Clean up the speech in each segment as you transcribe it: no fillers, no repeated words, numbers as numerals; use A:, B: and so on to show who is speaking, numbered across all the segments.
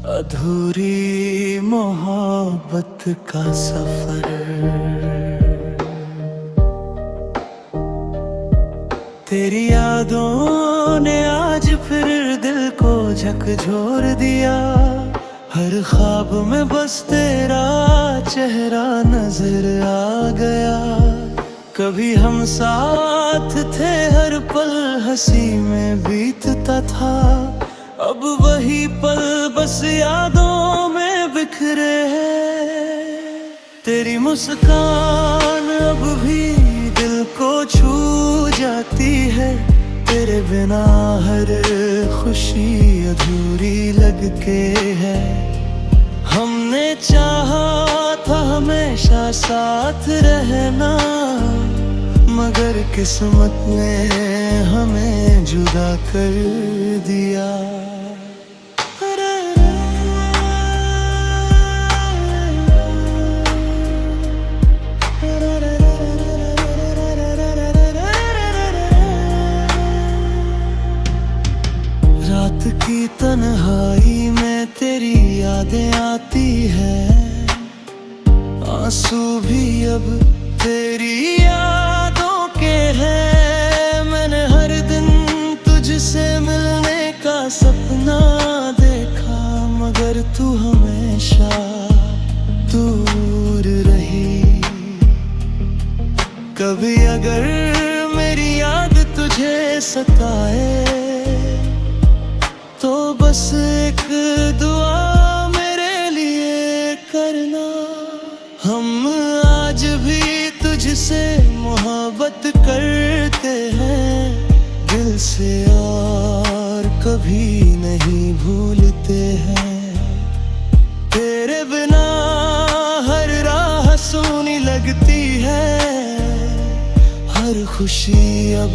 A: अधूरी मोहब्बत का सफर, तेरी यादों ने आज फिर दिल को झकझोर दिया। हर ख्वाब में बस तेरा चेहरा नजर आ गया। कभी हम साथ थे, हर पल हंसी में बीतता था। अब वही पल बस यादों में बिखरे हैं। तेरी मुस्कान अब भी दिल को छू जाती है। तेरे बिना हर खुशी अधूरी लगके है। हमने चाहा था हमेशा साथ रहना, मगर किस्मत ने हमें जुदा कर दिया। रात की तन्हाई में तेरी यादें आती है। आंसू भी अब तेरी यादों के हैं। मैंने हर दिन तुझसे मिलने का सपना देखा, मगर तू हमेशा दूर रही। कभी अगर मेरी याद तुझे सताए, तो बस एक दुआ मेरे लिए करना। हम आज भी तुझसे मोहब्बत करते हैं दिल से, और कभी नहीं भूलते हैं। तेरे बिना हर राह सूनी लगती है। हर खुशी अब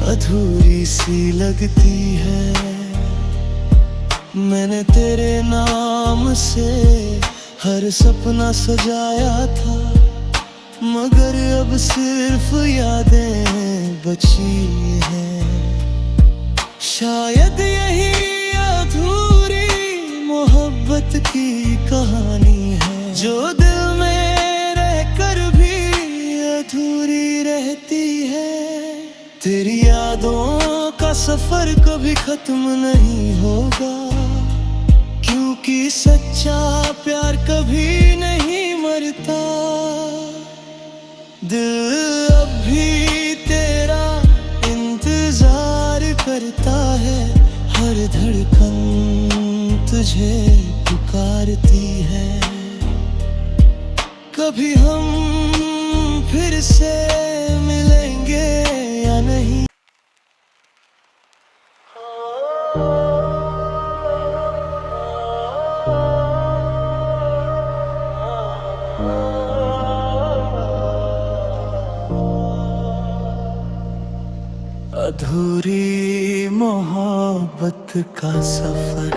A: अधूरी सी लगती है। मैंने तेरे नाम से हर सपना सजाया था, मगर अब सिर्फ यादें बची हैं। शायद यही अधूरी मोहब्बत की कहानी है, जो दिल में रहकर भी अधूरी रहती है। तेरी यादों का सफर कभी खत्म नहीं होगा, क्योंकि सच्चा प्यार कभी नहीं मरता। दिल अब भी तेरा इंतजार करता है। हर धड़कन तुझे पुकारती है। कभी हम फिर से मिलेंगे या नहीं। अधूरी मोहब्बत का सफर,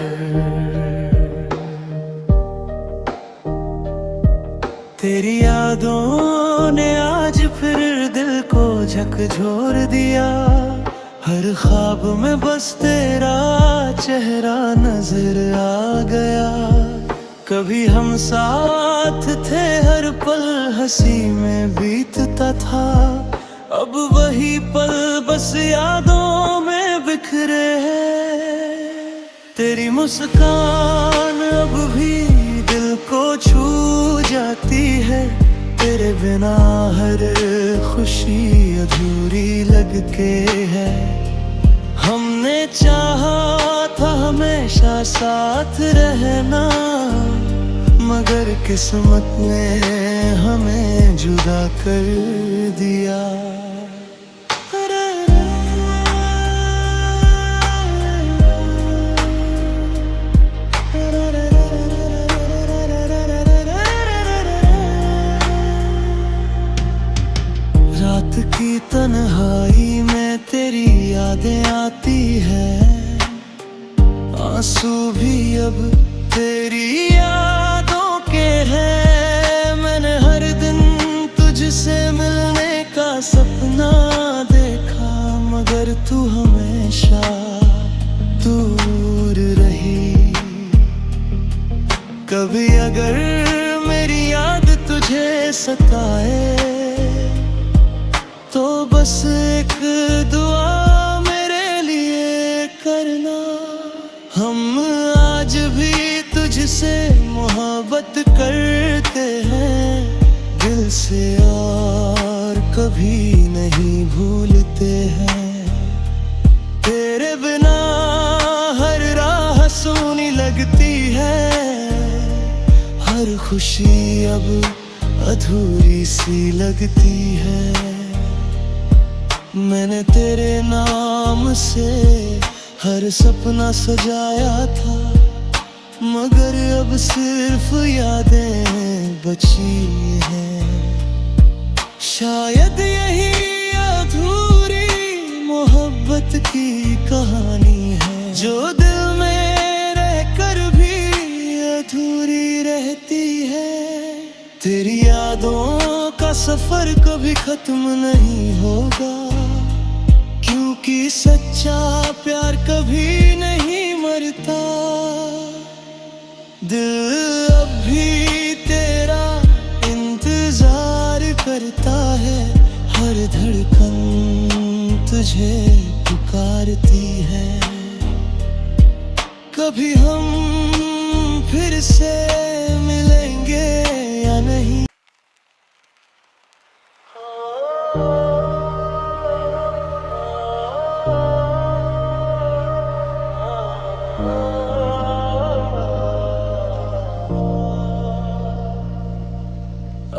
A: तेरी यादों ने आज फिर दिल को झकझोर दिया। हर ख्वाब में बस तेरा चेहरा नजर आ गया। कभी हम साथ थे, हर पल हंसी में बीतता था। अब वही पल बस यादों में बिखरे हैं। तेरी मुस्कान अब भी दिल को छू जाती है। तेरे बिना हर खुशी अधूरी लगके है। हमने चाहा था हमेशा साथ रहना, मगर किस्मत ने हमें जुदा कर दिया। रात की तन्हाई में तेरी यादें आती है। आंसू भी अब तेरी यादों के हैं। तू हमेशा दूर रही। कभी अगर मेरी याद तुझे सताए तो बस एक दुआ मेरे लिए करना। हम आज भी तुझसे मोहब्बत करते हैं दिल से और कभी नहीं भूलते हैं। तेरे बिना हर राह सूनी लगती है, हर खुशी अब अधूरी सी लगती है। मैंने तेरे नाम से हर सपना सजाया था, मगर अब सिर्फ यादें बची हैं। शायद यही अधूरी मोहब्बत की कहानी है, जो दिल में रहकर भी अधूरी रहती है। तेरी यादों का सफर कभी खत्म नहीं होगा, क्योंकि सच्चा प्यार कभी नहीं मरता। दिल अब भी तेरा इंतजार करता है, हर धड़कन तुझे पुकारती है। कभी हम फिर से मिलेंगे या नहीं।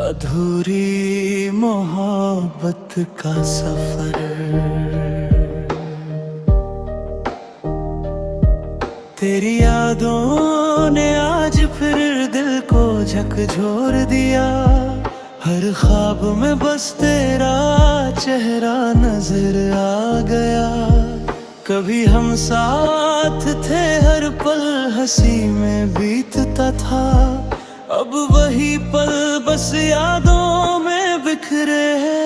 A: अधूरी मोहब्बत का सफर, तेरी यादों ने आज फिर दिल को झकझोर दिया। हर ख्वाब में बस तेरा चेहरा नजर आ गया। कभी हम साथ थे, हर पल हंसी में बीतता था। अब वही पल बस यादों में बिखरे हैं।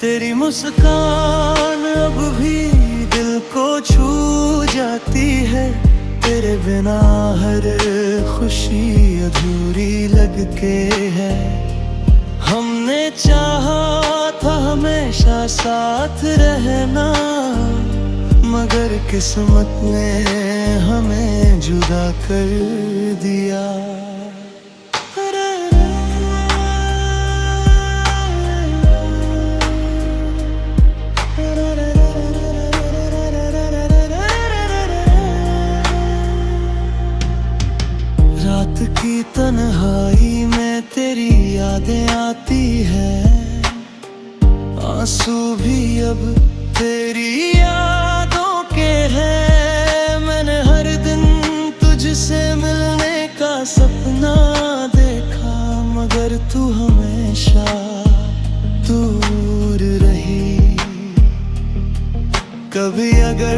A: तेरी मुस्कान अब भी दिल को छू जाती है, तेरे बिना हर खुशी अधूरी लगके है। हमने चाहा था हमेशा साथ रहना, मगर किस्मत ने हमें जुदा कर दिया। रात की तन्हाई में तेरी यादें आती है, आंसू भी अब तेरी यादों के हैं। मैंने हर दिन तुझसे मिलने का सपना देखा, मगर तू हमेशा दूर रही। कभी अगर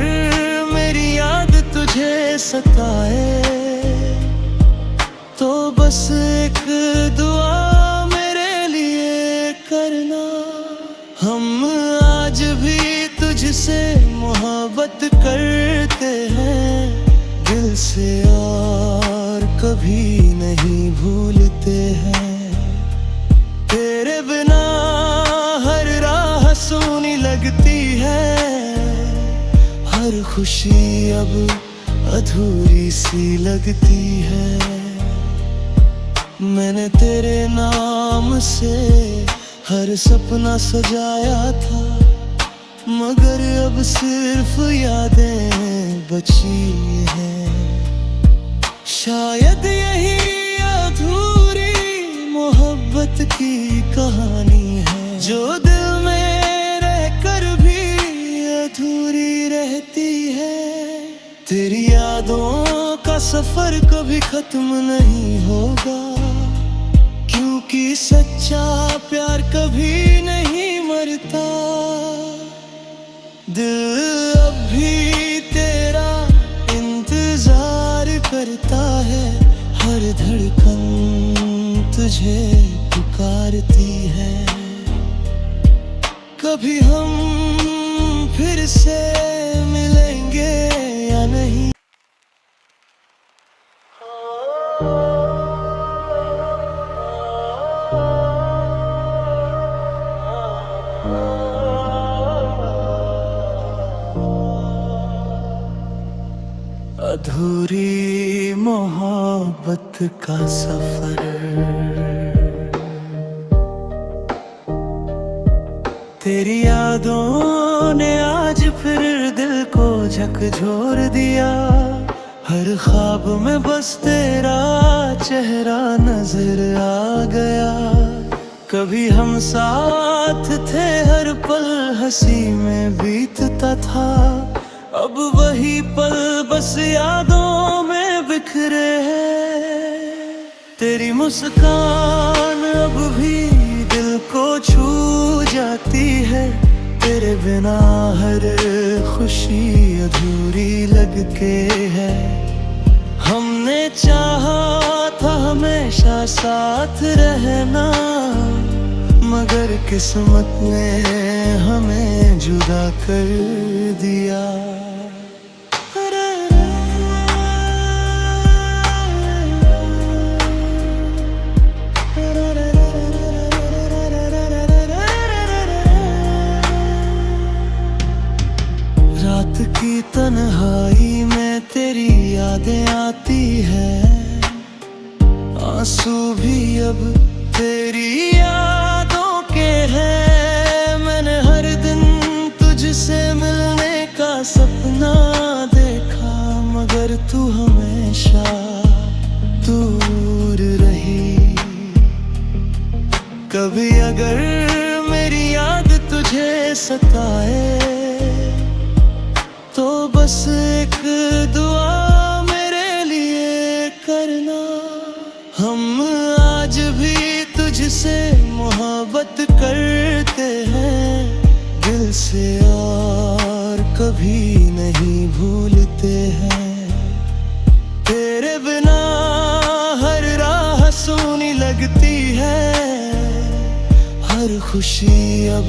A: मेरी याद तुझे सताए तो बस एक दुआ मेरे लिए करना। हम आज भी तुझसे मोहब्बत करते हैं दिल से और कभी नहीं भूलते हैं। तेरे बिना हर राह सूनी लगती है, हर खुशी अब अधूरी सी लगती है। मैंने तेरे नाम से हर सपना सजाया था, मगर अब सिर्फ यादें बची हैं। शायद यही अधूरी मोहब्बत की कहानी है, जो दिल में रहकर भी अधूरी रहती है। तेरी यादों का सफर कभी खत्म नहीं होगा, क्योंकि सच्चा प्यार कभी नहीं मरता। दिल अब भी तेरा इंतजार करता है, हर धड़कन तुझे पुकारती है। कभी हम फिर से मिलेंगे या नहीं। अधूरी मोहब्बत का सफर, तेरी यादों ने आज फिर दिल को झकझोर दिया। हर ख्वाब में बस तेरा चेहरा नजर आ गया। कभी हम साथ थे, हर पल हंसी में बीतता था। अब वही पल बस यादों में बिखरे हैं। तेरी मुस्कान अब भी दिल को छू जाती है। तेरे बिना हर खुशी अधूरी लगके है। हमने चाहा था हमेशा साथ रहना, मगर किस्मत ने हमें जुदा कर दिया। रात की तन्हाई में तेरी यादें आती है। आंसू भी अब तेरी यादों के हैं। मैंने हर दिन तुझसे मिलने का सपना देखा, मगर तू हमेशा दूर रही। कभी अगर मेरी याद तुझे सताए, तो बस एक दुआ मेरे लिए करना। हम आज भी तुझसे मोहब्बत करते हैं दिल से, और कभी नहीं भूलते हैं। तेरे बिना हर राह सूनी लगती है। हर खुशी अब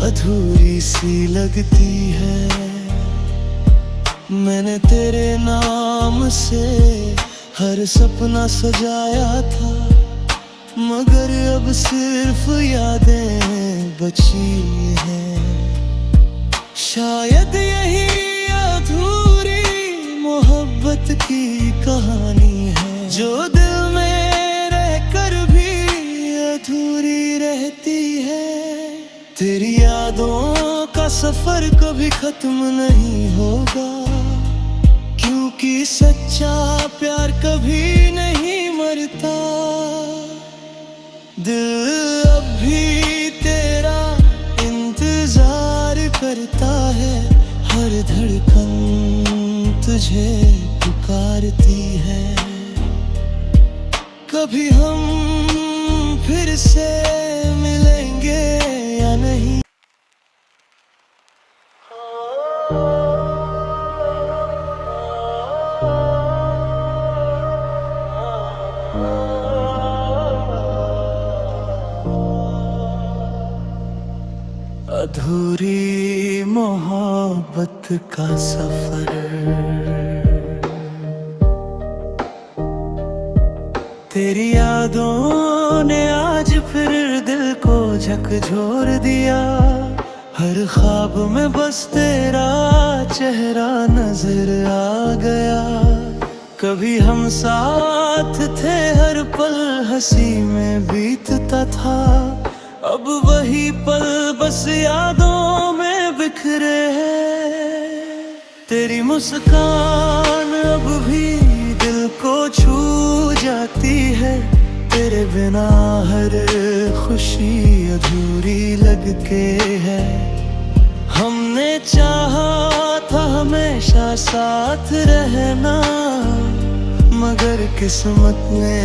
A: अधूरी सी लगती है। मैंने तेरे नाम से हर सपना सजाया था, मगर अब सिर्फ यादें बची हैं। शायद यही अधूरी मोहब्बत की कहानी है, जो दिल में रहकर भी अधूरी रहती है। तेरी यादों का सफर कभी खत्म नहीं होगा, क्योंकि सच्चा प्यार कभी नहीं मरता। दिल अब भी तेरा इंतजार करता है। हर धड़कन तुझे पुकारती है। कभी हम फिर से मिलेंगे या नहीं। अधूरी मोहब्बत का सफर, तेरी यादों ने आज फिर दिल को झकझोर दिया। हर ख्वाब में बस तेरा चेहरा नजर आ गया। कभी हम साथ थे, हर पल हंसी में बीतता था। अब वही पल बस यादों में बिखरे हैं। तेरी मुस्कान अब भी दिल को छू जाती है। तेरे बिना हर खुशी अधूरी लगके है। हमने चाहा था हमेशा साथ रहना, मगर किस्मत ने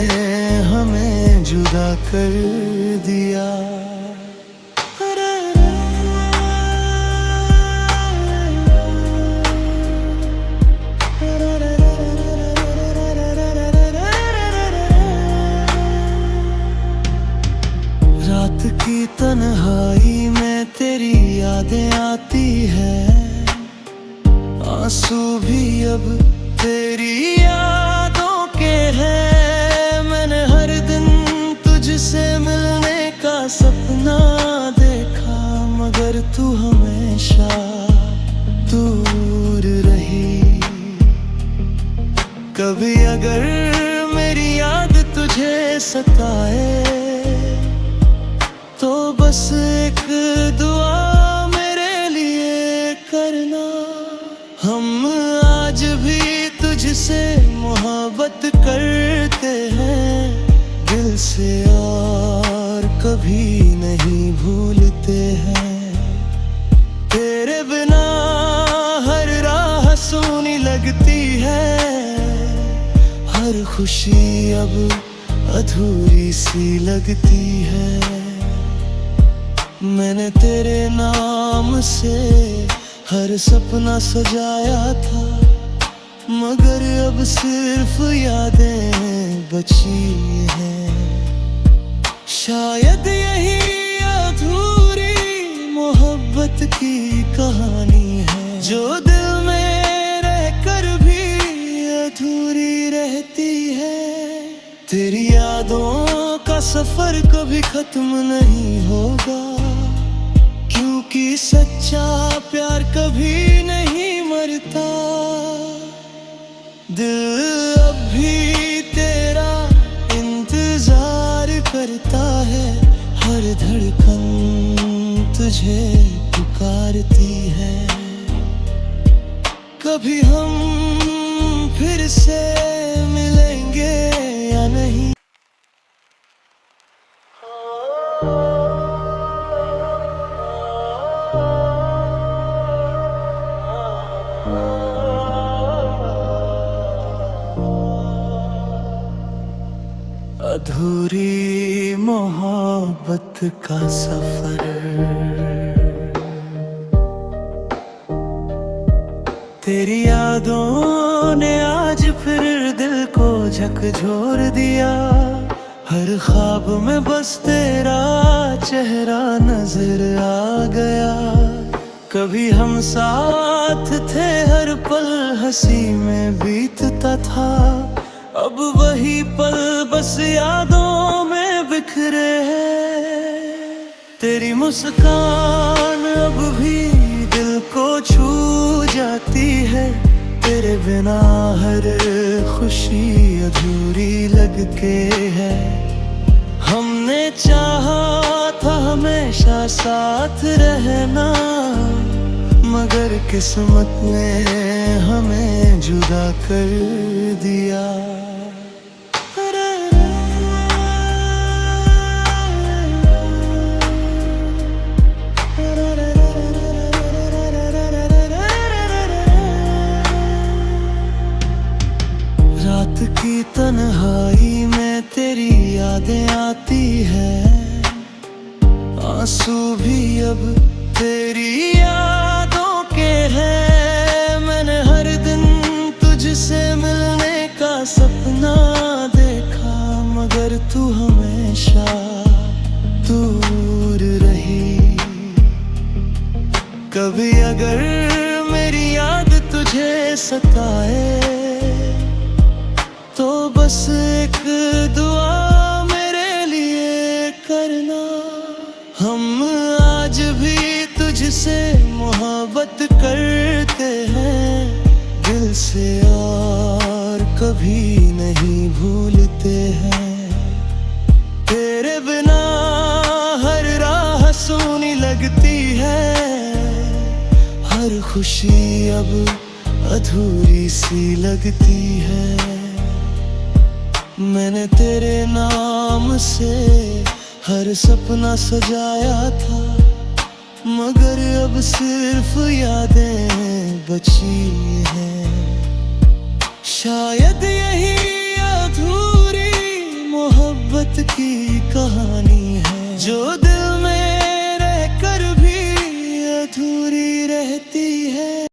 A: हमें जुदा कर दिया। रात की तन्हाई में तेरी यादें आती है। तू हमेशा दूर रही। कभी अगर मेरी याद तुझे सताए तो बस एक दुआ मेरे लिए करना। हम आज भी तुझसे मोहब्बत करते हैं दिल से और कभी नहीं भूलते हैं। तेरे बिना हर राह सूनी लगती है, हर खुशी अब अधूरी सी लगती है। मैंने तेरे नाम से हर सपना सजाया था, मगर अब सिर्फ यादें बची हैं। शायद यही अधूरी मोहब्बत की कहानी है, जो दिल में रहकर भी अधूरी रहती है। तेरी यादों का सफर कभी खत्म नहीं होगा, क्योंकि सच्चा प्यार कभी नहीं मरता। दिल अब भी तेरा इंतजार करता है, हर धड़कन तुझे पुकारती है। कभी हम फिर से मिलेंगे या नहीं। अधूरी मोहब्बत का सफर, तेरी यादों ने आज फिर दिल को झकझोर दिया। हर ख्वाब में बस तेरा चेहरा नजर आ गया। कभी हम साथ थे, हर पल हंसी में बीतता था। अब वही पल बस यादों में बिखरे हैं। तेरी मुस्कान अब भी दिल को छू जाती है, तेरे बिना हर खुशी अधूरी लगके है। हमने चाहा था हमेशा साथ रहना, मगर किस्मत ने हमें जुदा कर दिया। रात की तन्हाई में तेरी यादें आती है, आंसू भी अब तेरी यादों के हैं। मैंने हर दिन तुझसे मिलने का सपना देखा, मगर तू हमेशा दूर रही। कभी अगर मेरी याद तुझे सताए तो बस एक दुआ मेरे लिए करना। हम आज भी तुझसे मोहब्बत करते हैं दिल से और कभी नहीं भूलते हैं। तेरे बिना हर राह सूनी लगती है, हर खुशी अब अधूरी सी लगती है। मैंने तेरे नाम से हर सपना सजाया था, मगर अब सिर्फ यादें बची हैं। शायद यही अधूरी मोहब्बत की कहानी है, जो दिल